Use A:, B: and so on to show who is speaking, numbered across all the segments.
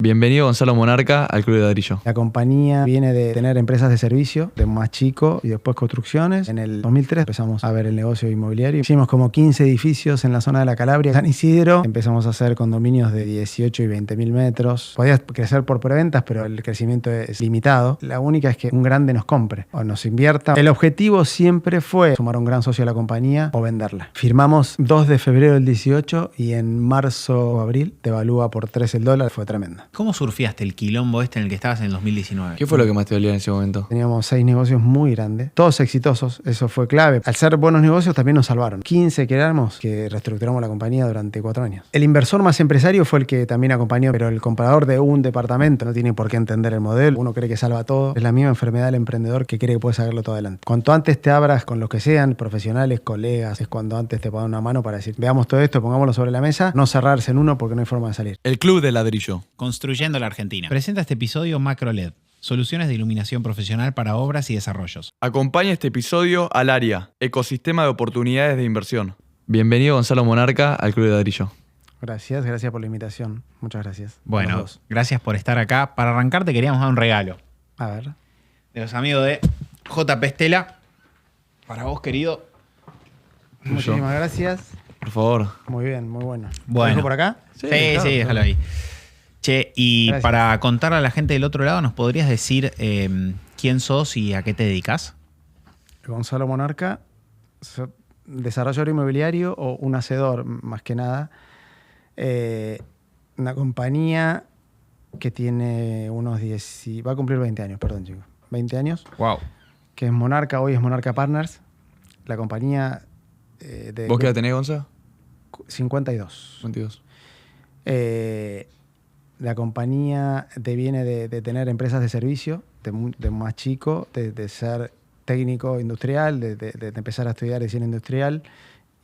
A: Bienvenido Gonzalo Monarca al Club de Ladrillo.
B: La compañía viene de tener empresas de servicio, de más chico y después construcciones. En el 2003 empezamos a ver el negocio inmobiliario. Hicimos como 15 edificios en la zona de la Calabria, San Isidro. Empezamos a hacer condominios de 18 y 20 mil metros. Podías crecer por preventas, pero el crecimiento es limitado. La única es que un grande nos compre o nos invierta. El objetivo siempre fue sumar un gran socio a la compañía o venderla. Firmamos 2 de febrero del 18 y en marzo o abril devalúa por 3 el dólar. Fue tremenda.
C: ¿Cómo surfeaste el quilombo en el que estabas en el 2019?
A: ¿Qué fue lo que más te dolía en ese momento?
B: Teníamos 6 negocios muy grandes, todos exitosos, eso fue clave. Al ser buenos negocios también nos salvaron. 15 que éramos, que reestructuramos la compañía durante 4 años. El inversor más empresario fue el que también acompañó, pero el comprador de un departamento no tiene por qué entender el modelo. Uno cree que salva todo. Es la misma enfermedad del emprendedor que cree que puede sacarlo todo adelante. Cuanto antes te abras con los que sean, profesionales, colegas, es cuando antes te pongan una mano para decir, veamos todo esto, pongámoslo sobre la mesa, no cerrarse en uno porque no hay forma de salir.
A: El Club de Ladrillo.
C: Construyendo la Argentina. Presenta este episodio MacroLED, soluciones de iluminación profesional para obras y desarrollos.
A: Acompaña este episodio al área, ecosistema de oportunidades de inversión. Bienvenido Gonzalo Monarca al Club de Ladrillo.
B: Gracias por la invitación. Muchas gracias.
C: Bueno, gracias por estar acá. Para arrancar te queríamos dar un regalo.
B: A ver.
C: De los amigos de JP Stella. Para vos, querido.
B: Muchísimas gracias.
A: Por favor.
B: Muy bien, muy bueno.
C: Bueno.
B: ¿Lo dejo por acá?
C: Sí, déjalo ahí. Che, y
B: gracias.
C: Para contarle a la gente del otro lado, ¿nos podrías decir quién sos y a qué te dedicas?
B: Gonzalo Monarca, desarrollador inmobiliario o un hacedor, más que nada. Una compañía que tiene unos 10, va a cumplir 20 años, perdón chicos, 20 años,
C: Wow.
B: que es Monarca, hoy es Monarca Partners. La compañía
A: ¿Vos qué edad tenés, Gonza?
B: 52.
A: 22.
B: La compañía viene de tener empresas de servicio, de más chico, de ser técnico industrial, de empezar a estudiar diseño industrial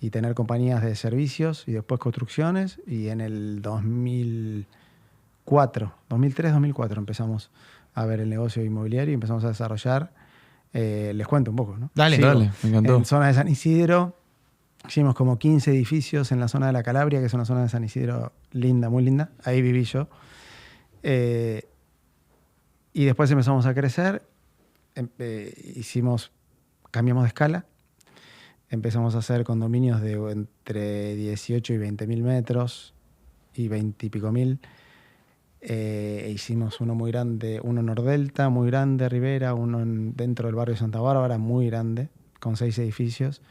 B: y tener compañías de servicios y después construcciones. Y en el 2003-2004 empezamos a ver el negocio inmobiliario y empezamos a desarrollar. Les cuento un poco, ¿no?
A: Dale, me encantó.
B: En zona de San Isidro hicimos como 15 edificios en la zona de la Calabria, que es una zona de San Isidro linda, muy linda. Ahí viví yo. Y después empezamos a crecer. Cambiamos de escala. Empezamos a hacer condominios de entre 18 y 20 mil metros y 20 y pico mil. Hicimos uno muy grande, uno en Nordelta, muy grande, Rivera, uno dentro del barrio de Santa Bárbara, muy grande, con 6 edificios.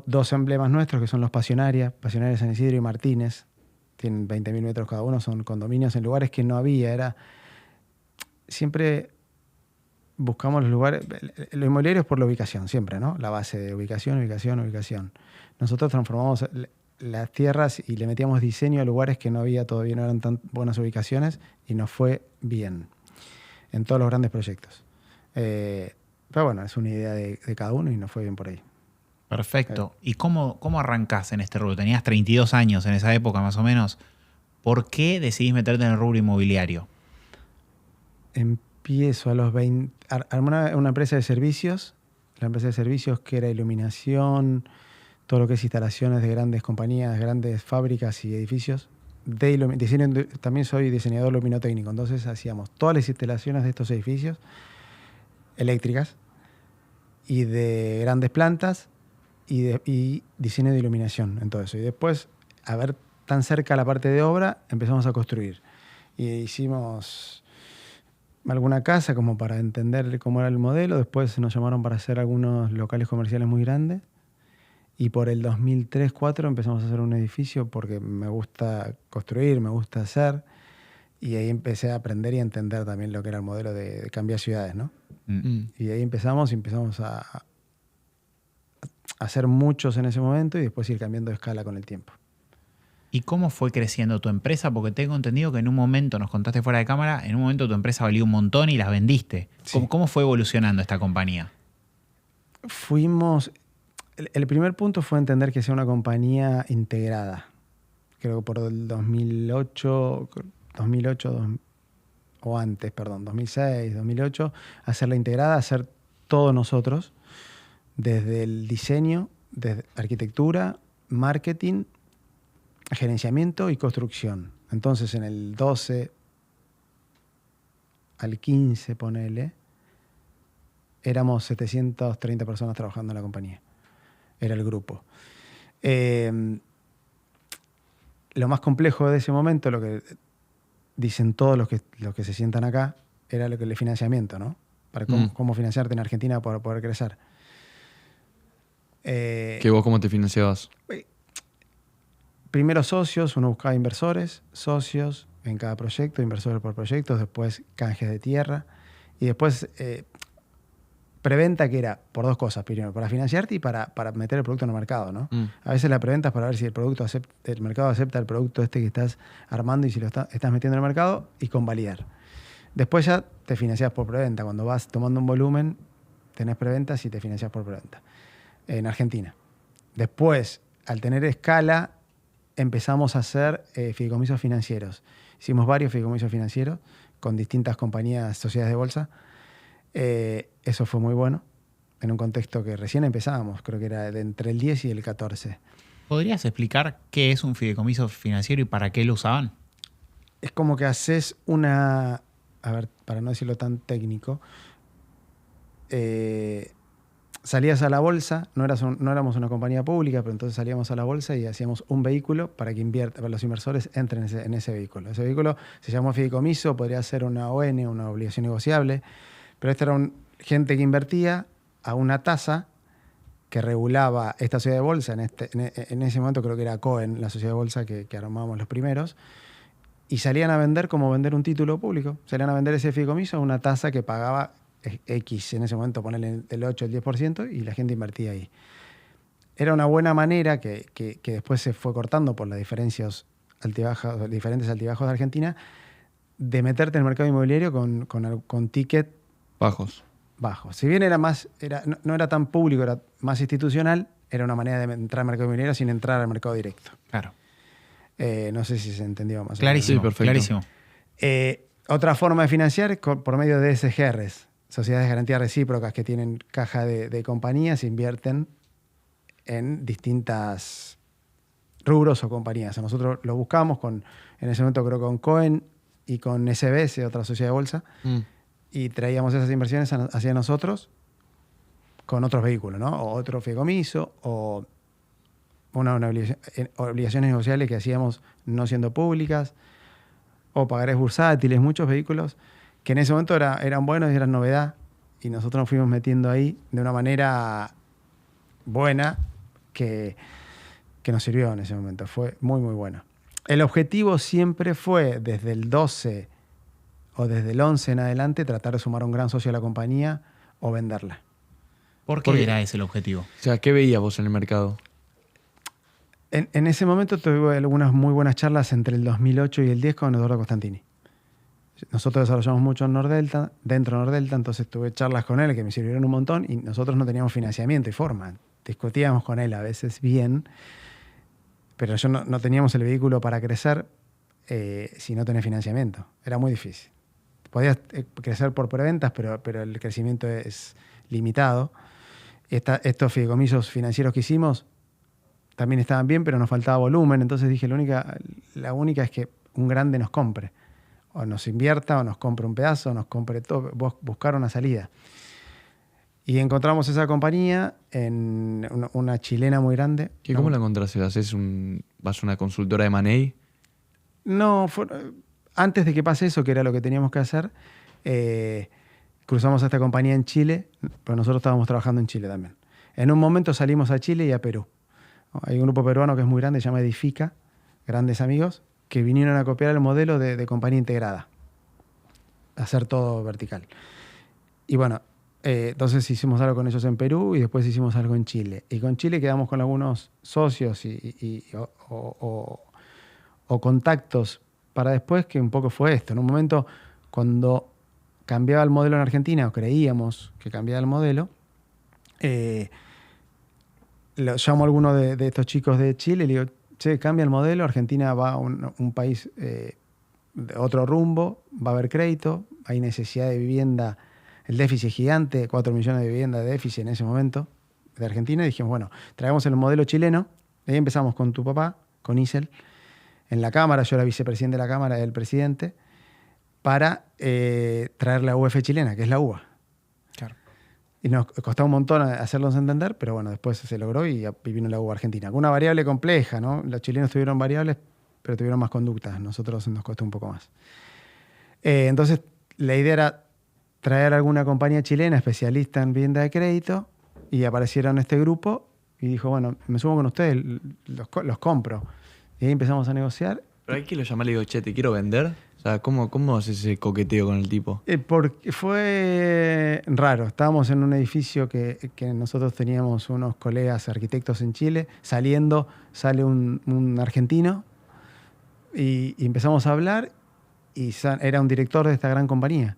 B: 2 emblemas nuestros que son los Pasionaria San Isidro y Martínez. Tienen 20.000 metros cada uno, son condominios en lugares que no había. Siempre buscamos los lugares, lo inmobiliario es por la ubicación, siempre, ¿no? La base de ubicación. Nosotros transformamos las tierras y le metíamos diseño a lugares que no había todavía, no eran tan buenas ubicaciones y nos fue bien en todos los grandes proyectos. Pero bueno, es una idea de cada uno y nos fue bien por ahí.
C: Perfecto. ¿Y cómo arrancás en este rubro? Tenías 32 años en esa época más o menos. ¿Por qué decidís meterte en el rubro inmobiliario?
B: Empiezo a los 20... Armé una empresa de servicios. La empresa de servicios que era iluminación, todo lo que es instalaciones de grandes compañías, grandes fábricas y edificios. También soy diseñador luminotécnico, entonces hacíamos todas las instalaciones de estos edificios eléctricas y de grandes plantas y diseño de iluminación en todo eso. Y después, a ver tan cerca la parte de obra, empezamos a construir. Y hicimos alguna casa como para entender cómo era el modelo. Después nos llamaron para hacer algunos locales comerciales muy grandes. Y por el 2003-2004 empezamos a hacer un edificio porque me gusta construir, me gusta hacer. Y ahí empecé a aprender y a entender también lo que era el modelo de cambiar ciudades, ¿no? Y ahí empezamos a hacer muchos en ese momento y después ir cambiando de escala con el tiempo.
C: ¿Y cómo fue creciendo tu empresa? Porque tengo entendido que en un momento, nos contaste fuera de cámara, en un momento tu empresa valía un montón y las vendiste.
B: Sí.
C: ¿Cómo fue evolucionando esta compañía?
B: El primer punto fue entender que sea una compañía integrada. Creo que por el 2008 o antes, perdón, 2006, 2008, hacerla integrada, hacer todo nosotros, desde el diseño, desde arquitectura, marketing, gerenciamiento y construcción. Entonces, en el 12 al 15, ponele, éramos 730 personas trabajando en la compañía. Era el grupo. Lo más complejo de ese momento, lo que dicen todos los que se sientan acá, era lo que el financiamiento, ¿no? Para cómo financiarte en Argentina para poder crecer.
A: ¿Que vos cómo te financiabas?
B: Primero socios, uno buscaba inversores, socios en cada proyecto, inversores por proyectos, después canjes de tierra y después preventa, que era por dos cosas. Primero, para financiarte y para meter el producto en el mercado, ¿no? A veces la preventa es para ver si el mercado acepta el producto este que estás armando y si lo estás metiendo en el mercado y convalidar. Después ya te financias por preventa. Cuando vas tomando un volumen, tenés preventas y te financias por preventa. En Argentina. Después, al tener escala, empezamos a hacer fideicomisos financieros. Hicimos varios fideicomisos financieros con distintas compañías, sociedades de bolsa. Eso fue muy bueno, en un contexto que recién empezábamos, creo que era de entre el 10 y el 14.
C: ¿Podrías explicar qué es un fideicomiso financiero y para qué lo usaban?
B: Es como que haces una... A ver, para no decirlo tan técnico, salías a la bolsa, no éramos una compañía pública, pero entonces salíamos a la bolsa y hacíamos un vehículo para para los inversores entren en ese vehículo. Ese vehículo se llamó fideicomiso, podría ser una ON, una obligación negociable, pero esta era gente que invertía a una tasa que regulaba esta sociedad de bolsa. En ese momento creo que era Cohen, la sociedad de bolsa que armábamos los primeros, y salían a vender como vender un título público. Salían a vender ese fideicomiso a una tasa que pagaba X, en ese momento ponerle el 8 o el 10%, y la gente invertía ahí. Era una buena manera que después se fue cortando por las diferentes altibajos de Argentina, de meterte en el mercado inmobiliario con ticket
A: Bajos.
B: Si bien no era tan público, era más institucional, era una manera de entrar al mercado inmobiliario sin entrar al mercado directo.
C: Claro.
B: No sé si se entendió más.
C: Clarísimo,
A: Sí, perfecto.
C: clarísimo.
B: Otra forma de financiar es por medio de SGRs, sociedades de garantía recíprocas, que tienen caja de compañías, invierten en distintas rubros o compañías. Nosotros lo buscamos en ese momento creo con Cohen y con SBS, otra sociedad de bolsa, y traíamos esas inversiones hacia nosotros con otros vehículos, ¿no? O otro fideicomiso, o obligaciones negociables que hacíamos no siendo públicas, o pagarés bursátiles, muchos vehículos que en ese momento eran buenos y eran novedad, y nosotros nos fuimos metiendo ahí de una manera buena que nos sirvió en ese momento. Fue muy, muy bueno. El objetivo siempre fue, desde el 12 o desde el 11 en adelante, tratar de sumar a un gran socio a la compañía o venderla.
C: ¿Por qué era ese el objetivo?
A: O sea, ¿qué veías vos en el mercado?
B: En ese momento tuve algunas muy buenas charlas entre el 2008 y el 10 con Eduardo Costantini. Nosotros desarrollamos mucho en Nordelta, dentro de Nordelta, entonces tuve charlas con él que me sirvieron un montón, y nosotros no teníamos financiamiento y forma. Discutíamos con él a veces bien, pero no teníamos el vehículo para crecer si no tenés financiamiento. Era muy difícil. Podías crecer por preventas, pero el crecimiento es limitado. Estos fideicomisos financieros que hicimos también estaban bien, pero nos faltaba volumen. Entonces dije, la única es que un grande nos compre. O nos invierta, o nos compre un pedazo, o nos compre todo. Buscar una salida. Y encontramos esa compañía en una chilena muy grande.
A: ¿Cómo la encontraste? ¿Vas a una consultora de M&A?
B: No, antes de que pase eso, que era lo que teníamos que hacer, cruzamos a esta compañía en Chile, pero nosotros estábamos trabajando en Chile también. En un momento salimos a Chile y a Perú. Hay un grupo peruano que es muy grande, se llama Edifica, grandes amigos, que vinieron a copiar el modelo de compañía integrada, hacer todo vertical. Y bueno, entonces hicimos algo con ellos en Perú y después hicimos algo en Chile. Y con Chile quedamos con algunos socios o contactos para después, que un poco fue esto. En un momento, cuando cambiaba el modelo en Argentina, o creíamos que cambiaba el modelo, llamo a alguno de estos chicos de Chile y le digo, che, cambia el modelo, Argentina va a un país de otro rumbo, va a haber crédito, hay necesidad de vivienda, el déficit es gigante, 4 millones de viviendas de déficit en ese momento de Argentina, y dijimos, bueno, traemos el modelo chileno, y ahí empezamos con tu papá, con Isel, en la Cámara, yo era vicepresidente de la Cámara, el presidente, para traer la UF chilena, que es la UBA.
C: Claro.
B: Y nos costaba un montón hacerlos entender, pero bueno, después se logró y vino la UBA argentina. Con una variable compleja, ¿no? Los chilenos tuvieron variables, pero tuvieron más conductas. Nosotros nos costó un poco más. Entonces, la idea era traer alguna compañía chilena especialista en vivienda de crédito y aparecieron este grupo y dijo, bueno, me subo con ustedes, los compro. Y ahí empezamos a negociar.
A: Pero hay que lo llamar y le digo, che, ¿te quiero vender? O sea, ¿cómo haces ese coqueteo con el tipo?
B: Porque fue raro. Estábamos en un edificio que nosotros teníamos unos colegas arquitectos en Chile. Sale un argentino y empezamos a hablar y era un director de esta gran compañía.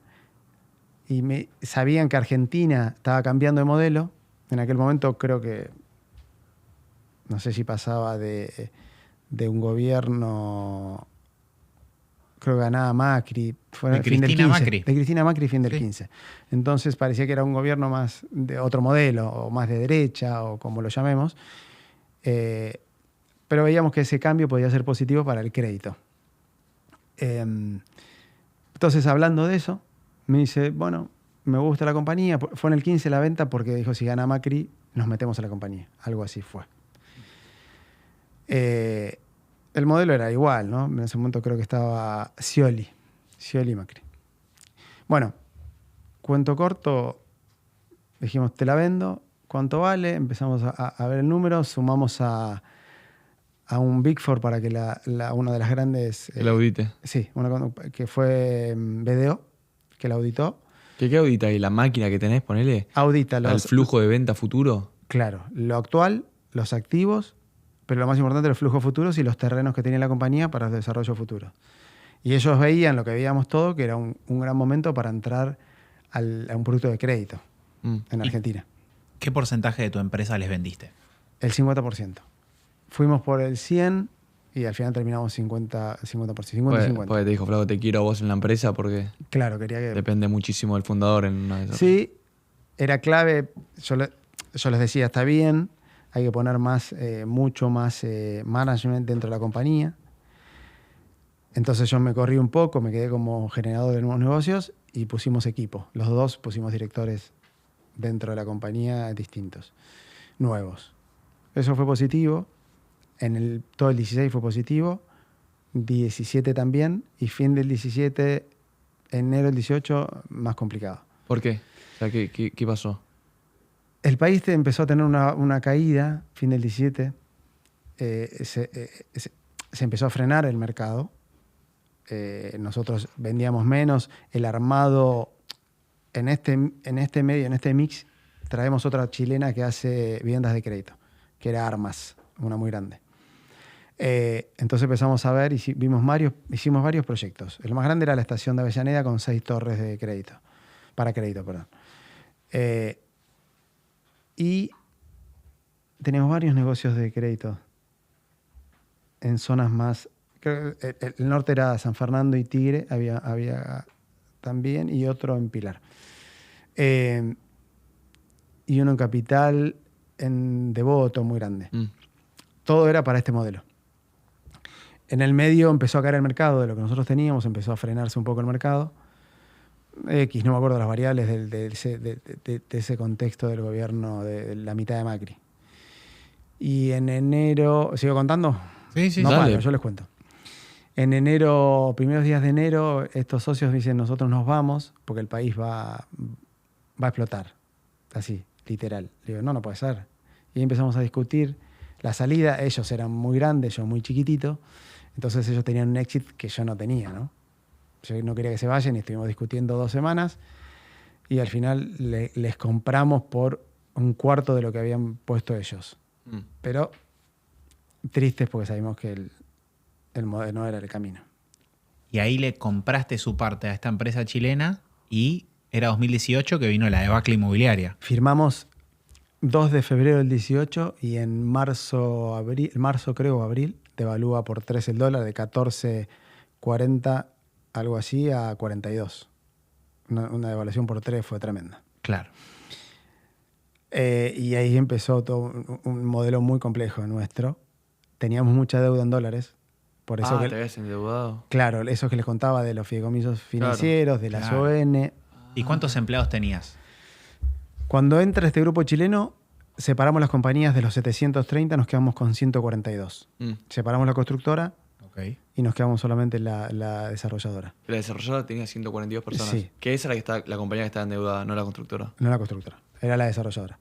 B: Y sabían que Argentina estaba cambiando de modelo. En aquel momento creo que, no sé si pasaba de un gobierno, creo que ganaba Macri, fue
C: De
B: fin del
C: Cristina
B: 15,
C: Macri.
B: de Cristina Macri, fin del
C: Sí.
B: 15. Entonces parecía que era un gobierno más de otro modelo, o más de derecha, o como lo llamemos. Pero veíamos que ese cambio podía ser positivo para el crédito. Entonces, hablando de eso, me dice, bueno, me gusta la compañía. Fue en el 15 la venta porque dijo, si gana Macri, nos metemos a la compañía. Algo así fue. El modelo era igual, ¿no? En ese momento creo que estaba Scioli y Macri. Bueno, cuento corto, dijimos, te la vendo, ¿cuánto vale? Empezamos a ver el número, sumamos a un Big Four para que una de las grandes...
A: Que la audite.
B: Sí, que fue BDO, que la auditó.
A: ¿Qué audita ahí? ¿La máquina que tenés, ponele?
B: Audita
A: ¿El flujo de venta futuro?
B: Claro, lo actual, los activos, pero lo más importante, los flujos futuros y los terrenos que tenía la compañía para el desarrollo futuro. Y ellos veían lo que veíamos todo, que era un gran momento para entrar a un producto de crédito en Argentina.
C: ¿Qué porcentaje de tu empresa les vendiste?
B: El 50%. Fuimos por el 100 y al final terminamos 50%, 50.
A: Pues te dijo, Flaco, te quiero a vos en la empresa porque
B: Claro, quería que...
A: depende muchísimo del fundador en una de esas.
B: Sí, era clave. Yo les decía, está bien, hay que poner mucho más management dentro de la compañía. Entonces yo me corrí un poco, me quedé como generador de nuevos negocios y pusimos equipo. Los dos pusimos directores dentro de la compañía distintos, nuevos. Eso fue positivo. Todo el 16 fue positivo, 17 también, y fin del 17, enero del 18, más complicado.
A: ¿Por qué? O sea, ¿qué pasó?
B: El país empezó a tener una caída, fin del 17, se empezó a frenar el mercado. Nosotros vendíamos menos, el armado, en este medio, en este mix, traemos otra chilena que hace viviendas de crédito, que era Armas, una muy grande. Entonces empezamos a ver y hicimos varios proyectos. El más grande era la estación de Avellaneda con 6 torres de crédito, para crédito, perdón. Y teníamos varios negocios de crédito en zonas más... El norte era San Fernando y Tigre, había también, y otro en Pilar. Y uno en Capital, en Devoto, muy grande. Todo era para este modelo. En el medio empezó a caer el mercado de lo que nosotros teníamos, empezó a frenarse un poco el mercado. No me acuerdo las variables de ese contexto del gobierno de la mitad de Macri. Y en enero... ¿Sigo contando?
C: Sí,
B: No,
A: dale.
B: yo les cuento. En enero, primeros días de enero, estos socios dicen, nosotros nos vamos porque el país va a explotar. Así, literal. Digo, no puede ser. Y empezamos a discutir la salida. Ellos eran muy grandes, yo muy chiquitito. Entonces ellos tenían un exit que yo no tenía, ¿no? Yo no quería que se vayan y estuvimos discutiendo 2 semanas. Y al final les compramos por un cuarto de lo que habían puesto ellos. Pero tristes porque sabíamos que el modelo no era el camino.
C: Y ahí le compraste su parte a esta empresa chilena y era 2018 que vino la debacle inmobiliaria.
B: Firmamos 2 de febrero del 18 y en marzo creo, abril, devalúa por 3 el dólar, de 14.40, algo así, a 42. Una devaluación por 3 fue tremenda.
C: Claro.
B: Y ahí empezó todo un modelo muy complejo nuestro. Teníamos mucha deuda en dólares Por eso
A: te habías endeudado.
B: claro, eso que les contaba de los fideicomisos financieros, de las ON.
C: ¿Y cuántos empleados tenías?
B: Cuando entra este grupo chileno, separamos las compañías de los 730, nos quedamos con 142. Separamos la constructora y nos quedamos solamente la desarrolladora.
A: La desarrolladora tenía 142 personas.
B: Sí.
A: Que esa era la compañía que estaba endeudada, no la constructora.
B: No la constructora, era la desarrolladora.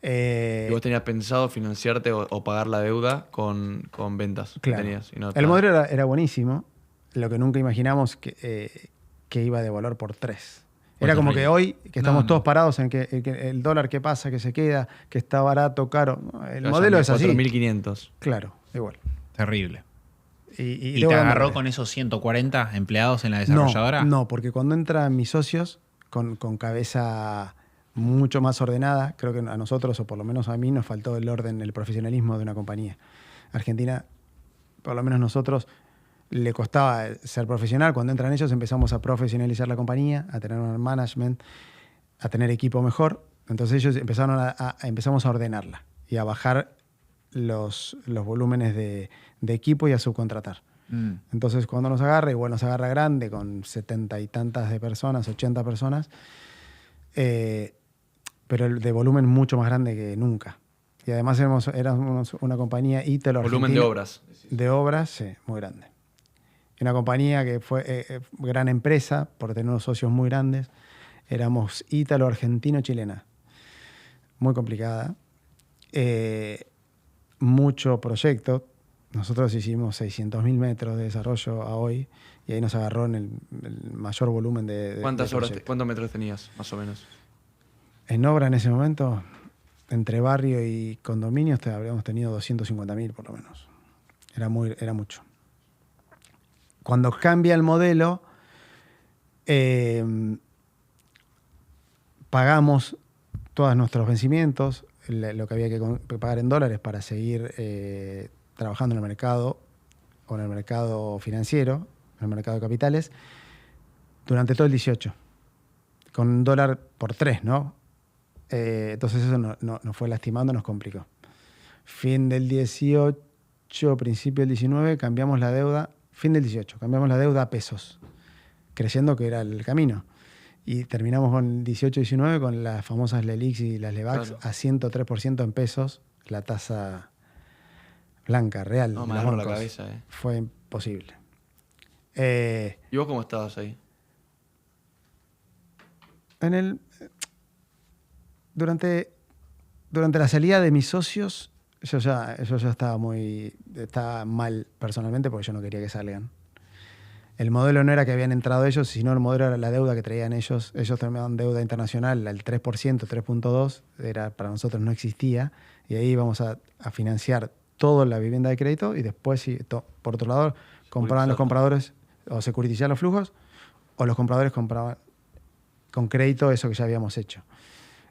A: Y vos tenías pensado financiarte o pagar la deuda con ventas que
B: Claro.
A: tenías. Y no
B: El modelo era buenísimo, lo que nunca imaginamos que iba a devaluar por 3. Era como que hoy, que estamos todos parados en que el dólar que pasa, que se queda, que está barato, caro. El modelo es así.
A: 4.500.
B: Claro, igual.
C: Terrible.
B: ¿Y
C: te agarró con esos 140 empleados en la desarrolladora?
B: No, porque cuando entran mis socios con cabeza mucho más ordenada, creo que a nosotros, o por lo menos a mí, nos faltó el orden, el profesionalismo de una compañía. Argentina, por lo menos nosotros, le costaba ser profesional. Cuando entran ellos empezamos a profesionalizar la compañía, a tener un management, a tener equipo mejor. Entonces ellos empezamos a ordenarla y a bajar los volúmenes de equipo y a subcontratar. Entonces cuando nos agarra, igual nos agarra grande, con 70 y tantas de personas, 80 personas, pero de volumen mucho más grande que nunca. Y además éramos una compañía ítalo-argentina.
A: Volumen de obras.
B: De obras, sí, muy grande. Una compañía que fue gran empresa, por tener unos socios muy grandes. Éramos ítalo-argentino-chilena. Muy complicada. Mucho proyecto. Nosotros hicimos 600.000 metros de desarrollo a hoy y ahí nos agarró en el mayor volumen de
A: ¿Cuántos metros tenías, más o menos?
B: En obra en ese momento, entre barrio y condominios, habríamos tenido 250.000 por lo menos. Era mucho. Cuando cambia el modelo, pagamos todos nuestros vencimientos, lo que había que pagar en dólares para seguir trabajando en el mercado, o en el mercado financiero, en el mercado de capitales, durante todo el 18, con un dólar por 3, ¿no? Entonces eso nos fue lastimando, nos complicó. Fin del 18, principio del 19, cambiamos la deuda. Fin del 18, cambiamos la deuda a pesos, creyendo que era el camino. Y terminamos con 18-19 con las famosas LELIX y las LEVAX a 103% en pesos, la tasa blanca, real.
A: No, me agarró la cabeza.
B: Fue imposible.
A: ¿Y vos cómo estabas ahí?
B: Durante la salida de mis socios, yo ya estaba mal personalmente porque yo no quería que salgan. El modelo no era que habían entrado ellos, sino el modelo era la deuda que traían ellos. Ellos tenían deuda internacional, el 3%, 3.2%, para nosotros no existía. Y ahí íbamos a financiar toda la vivienda de crédito y después, por otro lado, compraban los compradores o securitizaban los flujos o los compradores compraban con crédito eso que ya habíamos hecho.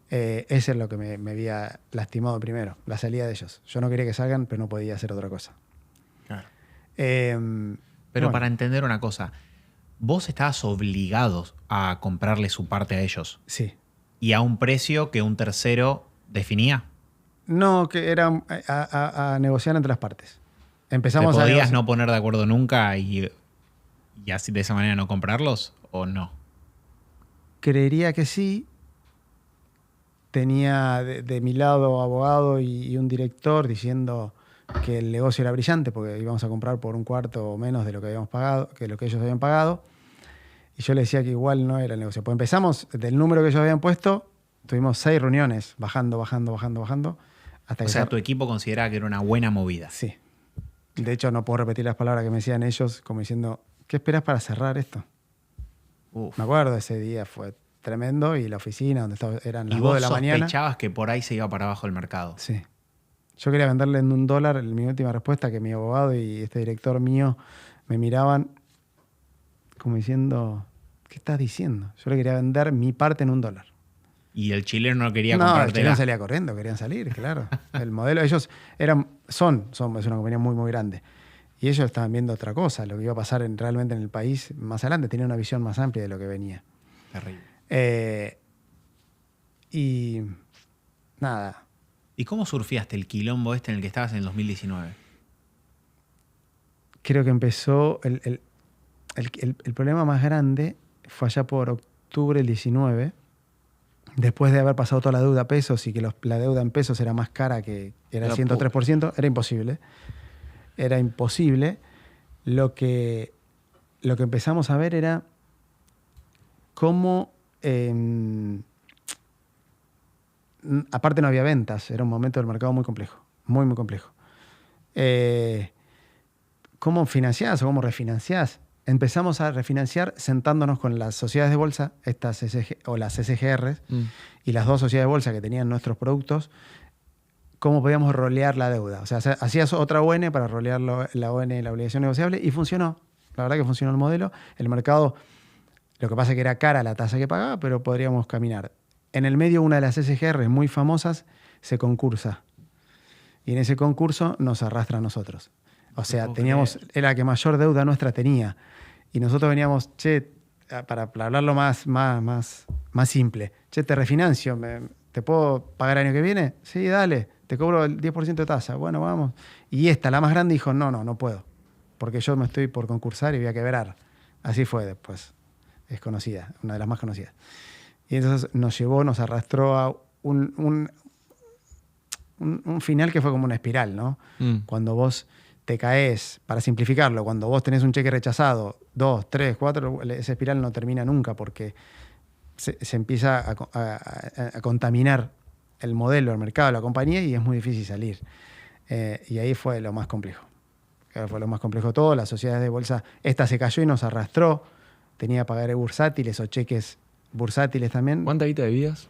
B: Ese es lo que me había lastimado primero, la salida de ellos. Yo no quería que salgan, pero no podía hacer otra cosa.
C: Claro.
B: Pero
C: para entender una cosa, vos estabas obligados a comprarle su parte a ellos.
B: Sí.
C: ¿Y a un precio que un tercero definía?
B: No, que era a negociar entre las partes. Empezamos
C: ¿Te podías no poner de acuerdo nunca y así de esa manera no comprarlos o no?
B: Creería que sí. Tenía de mi lado abogado y un director diciendo que el negocio era brillante porque íbamos a comprar por un cuarto o menos de lo que habíamos pagado, que lo que ellos habían pagado. Y yo le decía que igual no era el negocio. Pues empezamos del número que ellos habían puesto, tuvimos 6 reuniones, bajando. Hasta que
C: tu equipo consideraba que era una buena movida.
B: Sí. De hecho, no puedo repetir las palabras que me decían ellos, como diciendo, ¿qué esperas para cerrar esto?
C: Uf.
B: Me acuerdo, ese día fue tremendo y la oficina donde eran las 2 de la mañana.
C: ¿Y vos sospechabas que por ahí se iba para abajo el mercado?
B: Sí. Yo quería venderle en $1, mi última respuesta, que mi abogado y este director mío me miraban como diciendo, ¿qué estás diciendo? Yo le quería vender mi parte en $1.
C: Y el chileno no quería comprártela.
B: El chileno salía corriendo, querían salir, claro. El modelo, ellos es una compañía muy, muy grande. Y ellos estaban viendo otra cosa, lo que iba a pasar realmente en el país más adelante. Tenían una visión más amplia de lo que venía.
C: Terrible.
B: Y nada.
C: ¿Y cómo surfeaste el quilombo en el que estabas en el 2019?
B: creo que empezó, el problema más grande fue allá por octubre del 19, después de haber pasado toda la deuda a pesos y que la deuda en pesos era más cara que era el 103%, era imposible. Era imposible. Lo que empezamos a ver era cómo, aparte no había ventas, era un momento del mercado muy complejo, muy, muy complejo. ¿Cómo financiás o cómo refinanciás? Empezamos a refinanciar sentándonos con las sociedades de bolsa, estas o las SGRs, y las dos sociedades de bolsa que tenían nuestros productos, cómo podíamos rolear la deuda. O sea, hacías otra ON para rolear la ON y la obligación negociable, y funcionó. La verdad que funcionó el modelo. El mercado, lo que pasa es que era cara la tasa que pagaba, pero podríamos caminar. En el medio, una de las SGRs muy famosas se concursa. Y en ese concurso nos arrastra a nosotros. O sea, era la que mayor deuda nuestra tenía. Y nosotros veníamos, para hablarlo más simple, te refinancio, ¿te puedo pagar el año que viene? Sí, dale, te cobro el 10% de tasa. Bueno, vamos. Y la más grande, dijo, no puedo, porque yo me estoy por concursar y voy a quebrar. Así fue después. Es conocida, una de las más conocidas. Y entonces nos arrastró a un final que fue como una espiral, ¿no? Cuando vos te caes, para simplificarlo, cuando vos tenés un cheque rechazado, 2, 3, 4, esa espiral no termina nunca porque se empieza a contaminar el modelo, el mercado, la compañía, y es muy difícil salir. Y ahí fue lo más complejo. Fue lo más complejo de todo. Las sociedades de bolsa, esta se cayó y nos arrastró. Tenía que pagar bursátiles o cheques bursátiles también.
A: ¿Cuánta guita debías?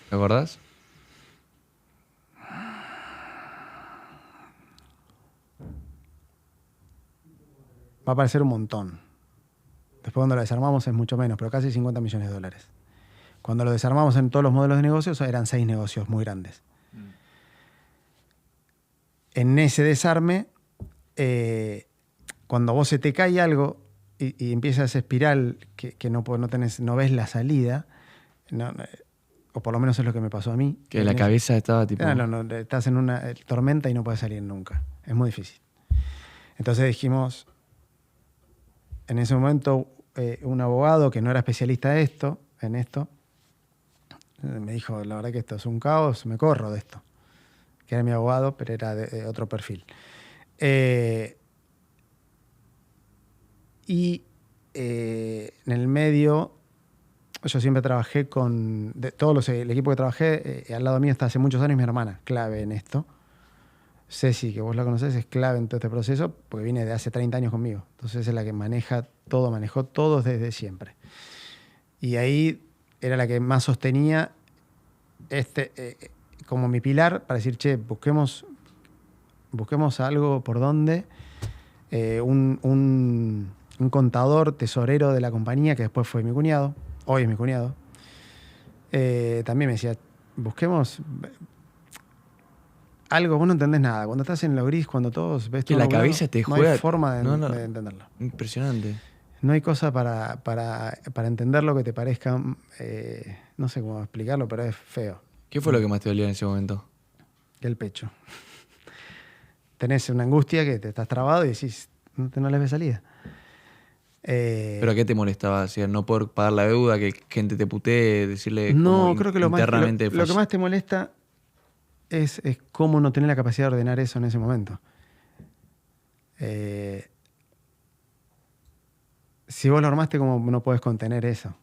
A: ¿Te acordás?
B: Va a parecer un montón. Después cuando lo desarmamos es mucho menos, pero casi 50 millones de dólares. Cuando lo desarmamos en todos los modelos de negocios eran 6 negocios muy grandes. En ese desarme, cuando vos se te cae algo y empieza esa espiral que no ves la salida, o por lo menos es lo que me pasó a mí.
A: Que la cabeza estaba tipo...
B: estás en una tormenta y no puedes salir nunca. Es muy difícil. Entonces dijimos, en ese momento, un abogado que no era especialista en esto, me dijo, la verdad que esto es un caos, me corro de esto. Que era mi abogado, pero era de otro perfil. En el medio, yo siempre trabajé el equipo que trabajé, al lado mío está hace muchos años mi hermana, clave en esto. Ceci, que vos la conocés, es clave en todo este proceso porque viene de hace 30 años conmigo. Entonces es la que manejó todo desde siempre. Y ahí era la que más sostenía como mi pilar para decir, busquemos algo por donde un contador tesorero de la compañía, que después fue mi cuñado, hoy es mi cuñado, también me decía, busquemos algo, vos no entendés nada. Cuando estás en lo gris, cuando todos ves
A: que la cabeza te juega.
B: No hay forma de entenderlo.
A: Impresionante.
B: No hay cosa para entender lo que te parezca, no sé cómo explicarlo, pero es feo.
A: ¿Qué fue lo que más te dolía en ese momento?
B: El pecho. Tenés una angustia que te estás trabado y decís, no le ves salida.
A: ¿Pero a qué te molestaba? O sea, no poder pagar la deuda, que gente te putee, decirle
B: no, creo que lo que más te molesta es cómo no tener la capacidad de ordenar eso en ese momento. Si vos lo armaste, ¿cómo no podés contener eso?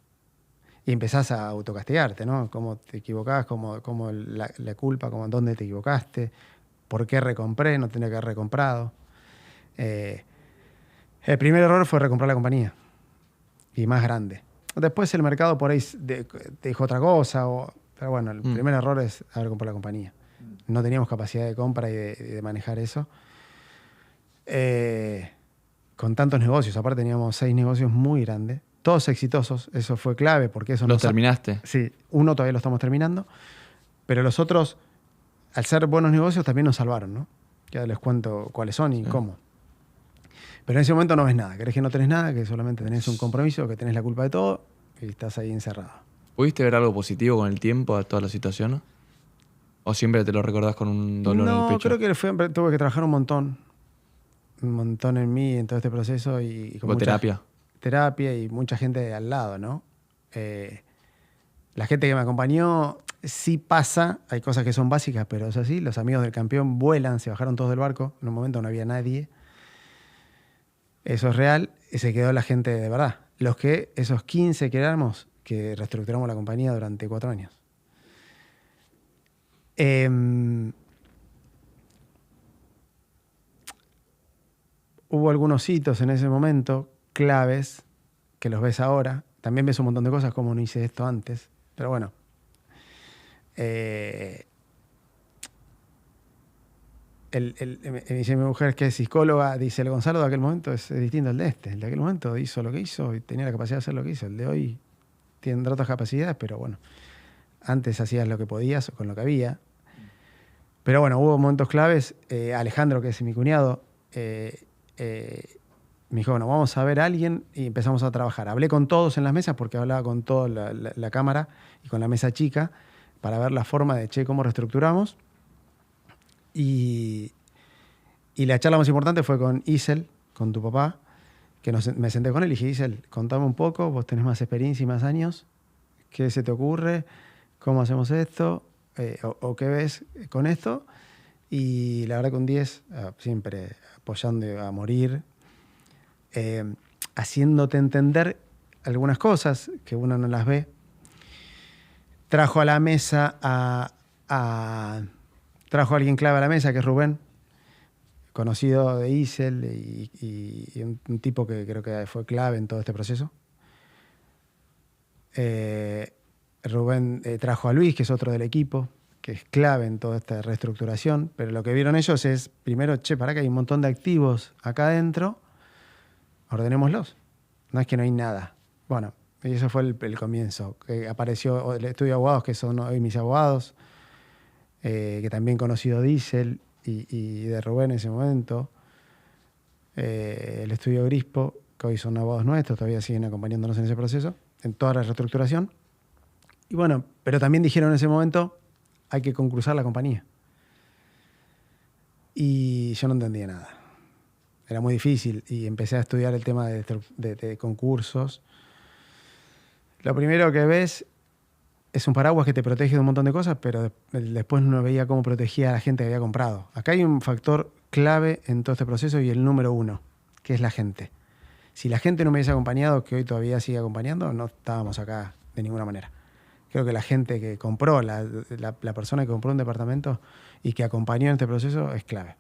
B: Y empezás a autocastigarte, ¿no? Cómo te equivocás, cómo la culpa, dónde te equivocaste, por qué recompré, no tenía que haber recomprado. El primer error fue recomprar la compañía, y más grande. Después el mercado por ahí te dijo otra cosa, pero bueno, el primer error es haber comprado la compañía. No teníamos capacidad de compra y de manejar eso. Con tantos negocios, aparte teníamos 6 negocios muy grandes, todos exitosos, eso fue clave porque eso
A: ¿Los terminaste?
B: Sí, uno todavía lo estamos terminando, pero los otros, al ser buenos negocios, también nos salvaron, ¿no? Ya les cuento cuáles son y cómo. Pero en ese momento no ves nada, crees que no tenés nada, que solamente tenés un compromiso, que tenés la culpa de todo y estás ahí encerrado.
A: ¿Pudiste ver algo positivo con el tiempo a toda la situación? ¿O siempre te lo recordás con un dolor en el pecho?
B: No, creo que tuve que trabajar un montón. un montón en mí en todo este proceso y con
A: ¿Con terapia?
B: terapia y mucha gente al lado, ¿no? La gente que me acompañó sí pasa, hay cosas que son básicas, pero es así. Los amigos del campeón vuelan, se bajaron todos del barco. En un momento no había nadie. Eso es real. Y se quedó la gente de verdad. Esos 15 que éramos, que reestructuramos la compañía durante 4 años. Hubo algunos hitos en ese momento, claves, que los ves ahora. También ves un montón de cosas como no hice esto antes. Pero bueno. Mi mujer, que es psicóloga, dice: el Gonzalo de aquel momento es distinto al de este. El de aquel momento hizo lo que hizo y tenía la capacidad de hacer lo que hizo. El de hoy tiene otras capacidades, pero bueno, antes hacías lo que podías con lo que había. Pero bueno, hubo momentos claves. Alejandro, que es mi cuñado, me dijo: bueno, vamos a ver a alguien, y empezamos a trabajar. Hablé con todos en las mesas, porque hablaba con toda la cámara y con la mesa chica, para ver la forma de, cómo reestructuramos. Y la charla más importante fue con Isel, con tu papá, que me senté con él y dije: Isel, contame un poco, vos tenés más experiencia y más años, ¿qué se te ocurre? ¿Cómo hacemos esto? ¿O qué ves con esto? Y la verdad que un 10, siempre apoyando a morir, haciéndote entender algunas cosas que uno no las ve. Trajo a la mesa trajo a alguien clave a la mesa, que es Rubén, conocido de Isel y un tipo que creo que fue clave en todo este proceso. Rubén trajo a Luis, que es otro del equipo, que es clave en toda esta reestructuración. Pero lo que vieron ellos es, primero, para que hay un montón de activos acá adentro, ordenémoslos. No es que no hay nada. Bueno, y eso fue el comienzo. Apareció el estudio de abogados, que son hoy mis abogados, que también conocido de Isel y de Rubén en ese momento. El estudio Grispo, que hoy son abogados nuestros, todavía siguen acompañándonos en ese proceso, en toda la reestructuración. Y bueno, pero también dijeron en ese momento: hay que concursar la compañía. Y yo no entendía nada. Era muy difícil y empecé a estudiar el tema de concursos. Lo primero que ves es un paraguas que te protege de un montón de cosas, pero después no veía cómo protegía a la gente que había comprado. Acá hay un factor clave en todo este proceso, y el número 1, que es la gente. Si la gente no me hubiese acompañado, que hoy todavía sigue acompañando, no estábamos acá de ninguna manera. Creo que la gente que compró, la persona que compró un departamento y que acompañó en este proceso, es clave.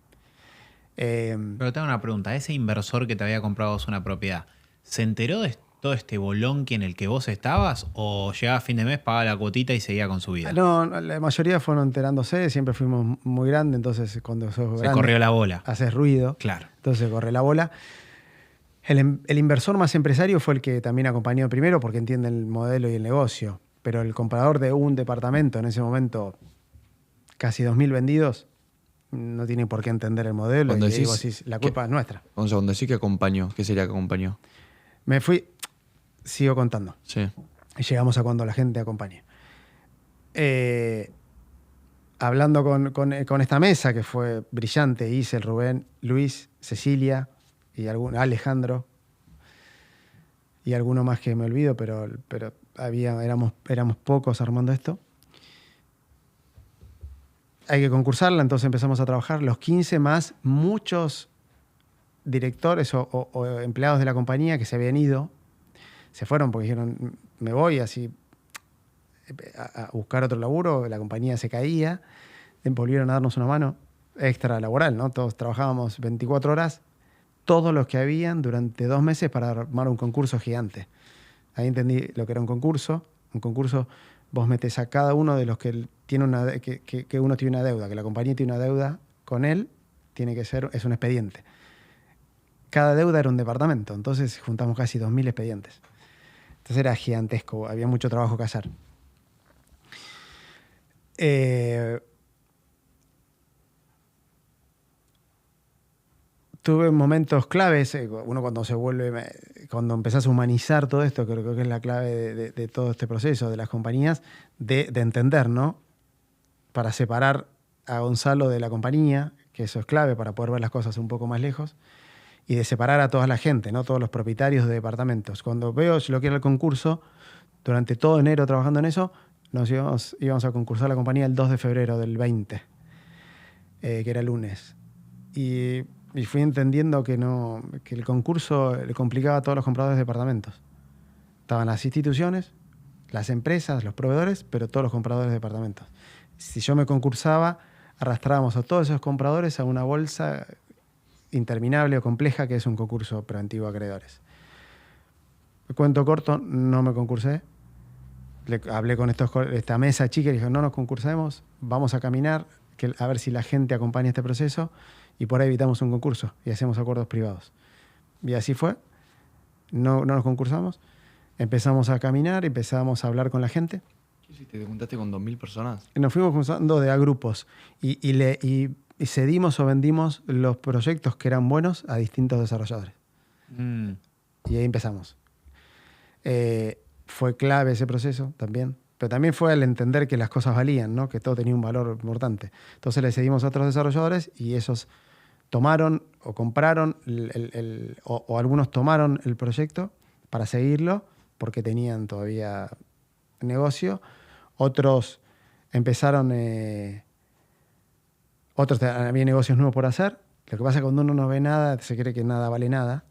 C: Pero tengo una pregunta. ¿Ese inversor que te había comprado una propiedad, se enteró de todo este bolonqui en el que vos estabas, o llegaba a fin de mes, pagaba la cuotita y seguía con su vida?
B: No, la mayoría fueron enterándose. Siempre fuimos muy grandes, entonces cuando sos grande,
C: se corrió la bola.
B: Haces ruido.
C: Claro.
B: Entonces corre la bola. El inversor más empresario fue el que también acompañó primero, porque entiende el modelo y el negocio. Pero el comprador de un departamento, en ese momento, casi 2.000 vendidos, no tiene por qué entender el modelo.
A: Cuando
B: y
A: decís
B: vos decís, la culpa es nuestra.
A: Cuando decís que acompañó, ¿qué sería que acompañó?
B: Me fui, sigo contando.
A: Sí.
B: Y llegamos a cuando la gente acompaña. Hablando con esta mesa, que fue brillante: Isel, Rubén, Luis, Cecilia y Alejandro. Y alguno más que me olvido, pero éramos pocos armando esto. Hay que concursarla, entonces empezamos a trabajar los 15 más muchos directores o empleados de la compañía que se habían ido. Se fueron porque dijeron: me voy así a buscar otro laburo. La compañía se caía. Volvieron a darnos una mano extra laboral, ¿no? Todos trabajábamos 24 horas, todos los que habían, durante 2 meses, para armar un concurso gigante. Ahí entendí lo que era un concurso. Un concurso, vos metés a cada uno de los que tiene que uno tiene una deuda, que la compañía tiene una deuda con él, es un expediente. Cada deuda era un departamento, entonces juntamos casi 2.000 expedientes. Entonces era gigantesco, había mucho trabajo que hacer. Tuve momentos claves. Uno cuando empezás a humanizar todo esto, creo que es la clave de todo este proceso de las compañías, de entender, ¿no? Para separar a Gonzalo de la compañía, que eso es clave para poder ver las cosas un poco más lejos. y de separar a toda la gente, ¿no? Todos los propietarios de departamentos. Cuando veo lo que era el concurso, durante todo enero trabajando en eso, nos íbamos a concursar la compañía el 2 de febrero del 20, que era lunes. Y fui entendiendo que el concurso le complicaba a todos los compradores de departamentos. Estaban las instituciones, las empresas, los proveedores, pero todos los compradores de departamentos. Si yo me concursaba, arrastrábamos a todos esos compradores a una bolsa interminable o compleja que es un concurso preventivo de acreedores. Cuento corto, no me concursé. Hablé con esta mesa chica y dije, no nos concursemos, vamos a caminar, a ver si la gente acompaña este proceso y por ahí evitamos un concurso y hacemos acuerdos privados. Y así fue. No nos concursamos. Empezamos a caminar, empezamos a hablar con la gente.
A: ¿Qué hiciste? ¿Te juntaste con 2.000 personas?
B: Nos fuimos juntando de a grupos y cedimos o vendimos los proyectos que eran buenos a distintos desarrolladores. Y ahí empezamos. Fue clave ese proceso también, pero también fue el entender que las cosas valían, ¿no? Que todo tenía un valor importante. Entonces le cedimos a otros desarrolladores y esos tomaron o compraron o algunos tomaron el proyecto para seguirlo porque tenían todavía negocio. Otros empezaron, había negocios nuevos por hacer. Lo que pasa es que cuando uno no ve nada, se cree que nada vale nada.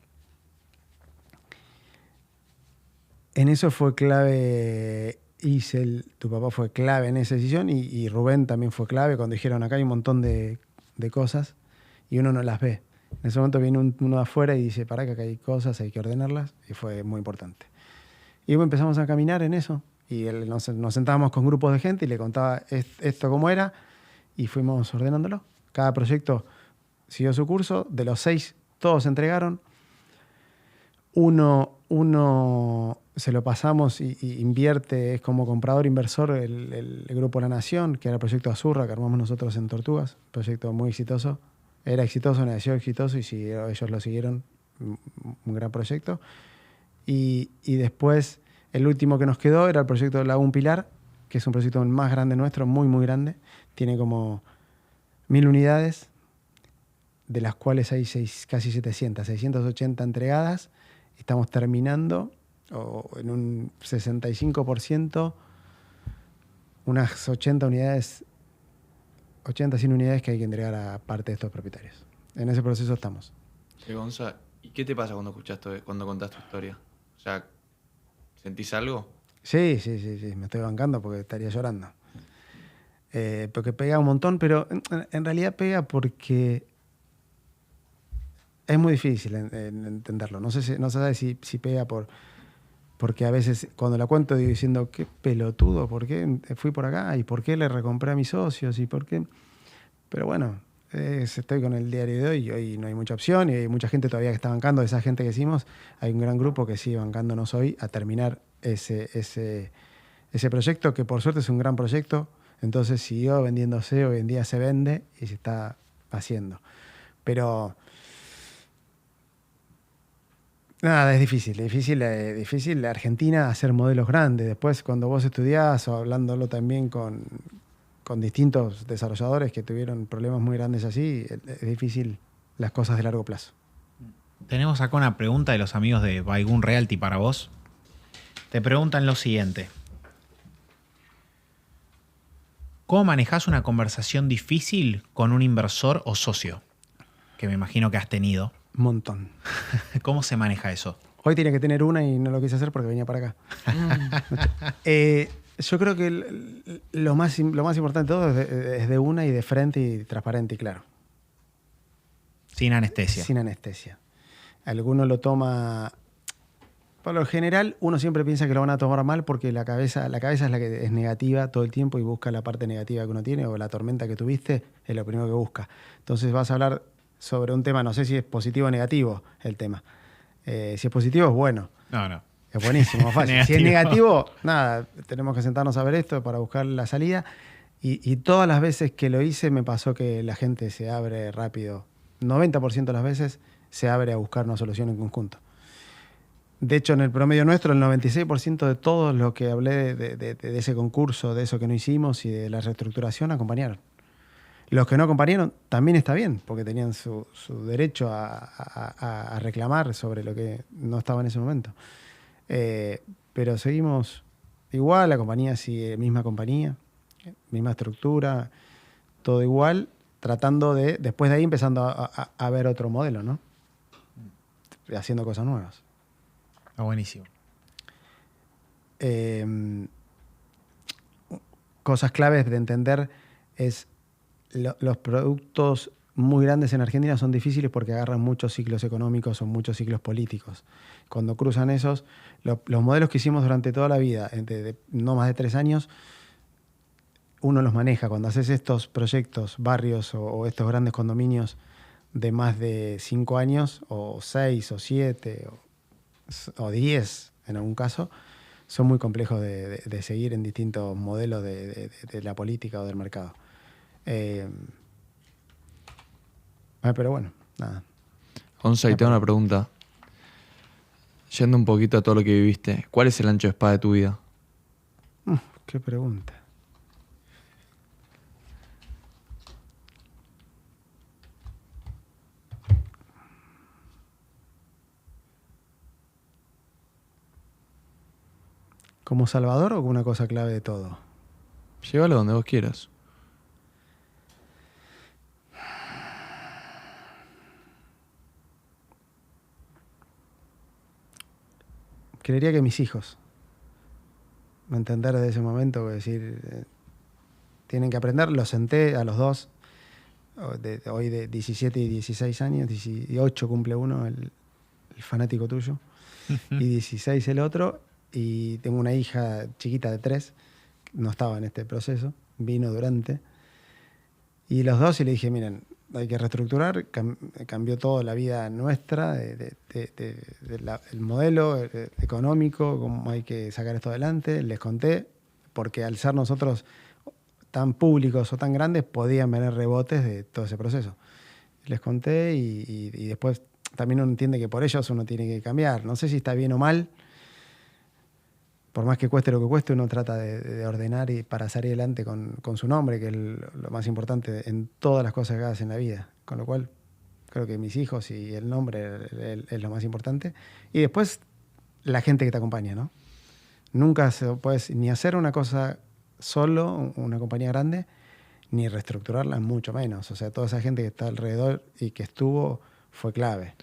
B: En eso fue clave Isel, tu papá fue clave en esa decisión y Rubén también fue clave cuando dijeron acá hay un montón de cosas y uno no las ve. En ese momento viene uno de afuera y dice, para que acá hay cosas, hay que ordenarlas, y fue muy importante. Y luego empezamos a caminar en eso y nos sentábamos con grupos de gente y le contaba esto cómo era y fuimos ordenándolo. Cada proyecto siguió su curso, de los 6 todos se entregaron. Uno se lo pasamos y invierte, es como comprador inversor el Grupo La Nación, que era el proyecto Azurra que armamos nosotros en Tortugas, proyecto muy exitoso. Era exitoso, nació exitoso y ellos lo siguieron, un gran proyecto. Y después el último que nos quedó era el proyecto de Lagún Pilar, que es un proyecto más grande nuestro, muy, muy grande. Tiene como 1.000 unidades, de las cuales hay casi 680 entregadas. Estamos terminando en un 65%, unas 100 unidades que hay que entregar a parte de estos propietarios. En ese proceso estamos.
A: Gonza, ¿y qué te pasa cuando contás tu historia? O sea, ¿sentís algo?
B: Sí, me estoy bancando porque estaría llorando. Porque pega un montón, pero en realidad pega porque es muy difícil entenderlo. No se sabe si pega porque a veces cuando la cuento digo diciendo qué pelotudo, ¿por qué fui por acá? ¿Y por qué le recompré a mis socios? ¿Y por qué? Pero bueno, estoy con el diario de hoy y hoy no hay mucha opción y hay mucha gente todavía que está bancando. De esa gente que hicimos, hay un gran grupo que sigue bancándonos hoy a terminar ese proyecto, que por suerte es un gran proyecto. Entonces siguió vendiéndose, hoy en día se vende y se está haciendo. Pero nada, es difícil la Argentina hacer modelos grandes. Después, cuando vos estudiás o hablándolo también con distintos desarrolladores que tuvieron problemas muy grandes así, es difícil las cosas de largo plazo.
C: Tenemos acá una pregunta de los amigos de Baigun Realty para vos. Te preguntan lo siguiente. ¿Cómo manejás una conversación difícil con un inversor o socio? Que me imagino que has tenido.
B: Un montón.
C: ¿Cómo se maneja eso?
B: Hoy tenía que tener una y no lo quise hacer porque venía para acá. Yo creo que lo más importante de todo es de una y de frente y transparente y claro.
C: Sin anestesia.
B: Sin anestesia. Alguno lo toma... Por lo general, uno siempre piensa que lo van a tomar mal porque la cabeza es la que es negativa todo el tiempo y busca la parte negativa que uno tiene o la tormenta que tuviste es lo primero que busca. Entonces vas a hablar sobre un tema, no sé si es positivo o negativo el tema. Si es positivo es bueno.
C: No.
B: Es buenísimo, fácil. Si es negativo, nada, tenemos que sentarnos a ver esto para buscar la salida. Y todas las veces que lo hice me pasó que la gente se abre rápido. 90% de las veces se abre a buscar una solución en conjunto. De hecho, en el promedio nuestro, el 96% de todo lo que hablé de ese concurso, de eso que no hicimos y de la reestructuración, acompañaron. Los que no acompañaron también está bien, porque tenían su derecho a reclamar sobre lo que no estaba en ese momento. Pero seguimos igual, la compañía sigue misma compañía, misma estructura, todo igual, tratando de, después de ahí empezando a ver otro modelo, ¿no? Haciendo cosas nuevas.
C: Está buenísimo.
B: Cosas claves de entender es los productos muy grandes en Argentina son difíciles porque agarran muchos ciclos económicos o muchos ciclos políticos. Cuando cruzan esos, los modelos que hicimos durante toda la vida, de no más de 3 años, uno los maneja. Cuando haces estos proyectos, barrios o estos grandes condominios de más de 5 años, o 6 o 7 o 10 en algún caso, son muy complejos de seguir en distintos modelos de la política o del mercado. Pero bueno, nada.
A: Gonza, y te hago una pregunta. Yendo un poquito a todo lo que viviste, ¿cuál es el ancho de espada de tu vida?
B: Qué pregunta. ¿Como Salvador o como una cosa clave de todo?
A: Llévalo donde vos quieras.
B: Creería que mis hijos. Entender desde ese momento, decir, tienen que aprender. Los senté a los dos, hoy de 17 y 16 años, 18 cumple uno, el fanático tuyo, y 16 el otro. Y tengo una hija chiquita de 3, no estaba en este proceso, vino durante. Y los dos, y le dije, miren, hay que reestructurar, cambió toda la vida nuestra, el modelo económico, cómo hay que sacar esto adelante. Les conté, porque al ser nosotros tan públicos o tan grandes, podían venir rebotes de todo ese proceso. Les conté y después también uno entiende que por ellos uno tiene que cambiar. No sé si está bien o mal. Por más que cueste lo que cueste, uno trata de ordenar y para salir adelante con su nombre, que es lo más importante en todas las cosas que hagas en la vida. Con lo cual, creo que mis hijos y el nombre es lo más importante. Y después, la gente que te acompaña, ¿no? Nunca puedes ni hacer una cosa solo, una compañía grande, ni reestructurarla, mucho menos. O sea, toda esa gente que está alrededor y que estuvo fue clave.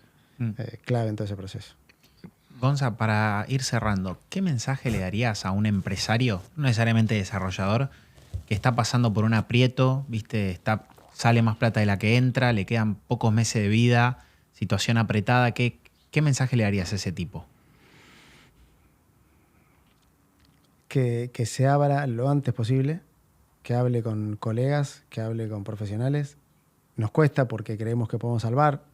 B: Clave en todo ese proceso.
C: Gonza, para ir cerrando, ¿qué mensaje le darías a un empresario, no necesariamente desarrollador, que está pasando por un aprieto, ¿viste? Sale más plata de la que entra, le quedan pocos meses de vida, situación apretada? ¿Qué mensaje le darías a ese tipo?
B: Que se abra lo antes posible, que hable con colegas, que hable con profesionales. Nos cuesta porque creemos que podemos salvar.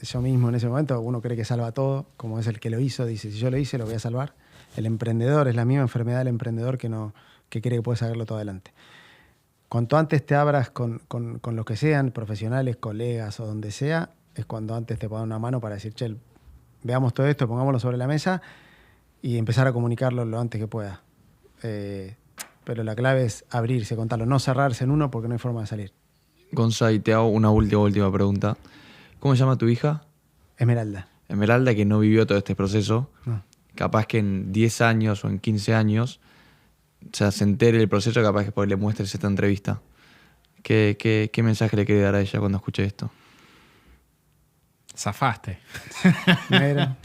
B: Yo mismo en ese momento, uno cree que salva todo, como es el que lo hizo, dice, si yo lo hice, lo voy a salvar. El emprendedor es la misma enfermedad del emprendedor que cree que puede sacarlo todo adelante. Cuanto antes te abras con los que sean, profesionales, colegas o donde sea, es cuando antes te pongan una mano para decir, che, veamos todo esto, pongámoslo sobre la mesa y empezar a comunicarlo lo antes que pueda. Pero la clave es abrirse, contarlo, no cerrarse en uno porque no hay forma de salir.
A: Gonza, y te hago una última pregunta. ¿Cómo se llama tu hija?
B: Esmeralda.
A: Esmeralda, que no vivió todo este proceso.
B: No.
A: Capaz que en 10 años o en 15 años se entere el proceso, capaz que le muestres esta entrevista. ¿Qué mensaje le quiere dar a ella cuando escuche esto?
C: Zafaste.
B: Mira,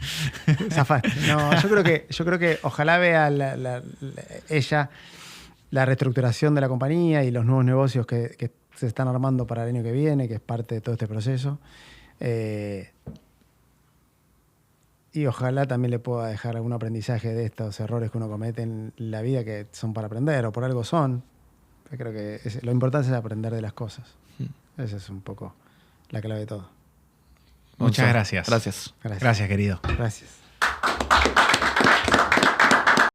B: zafaste. No, yo creo que ojalá vea ella la reestructuración de la compañía y los nuevos negocios que se están armando para el año que viene, que es parte de todo este proceso. Y ojalá también le pueda dejar algún aprendizaje de estos errores que uno comete en la vida, que son para aprender o por algo son. Yo creo que lo importante es aprender de las cosas. Esa es un poco la clave de todo.
C: Muchas gracias.
A: Gracias.
C: Gracias, querido.
B: Gracias.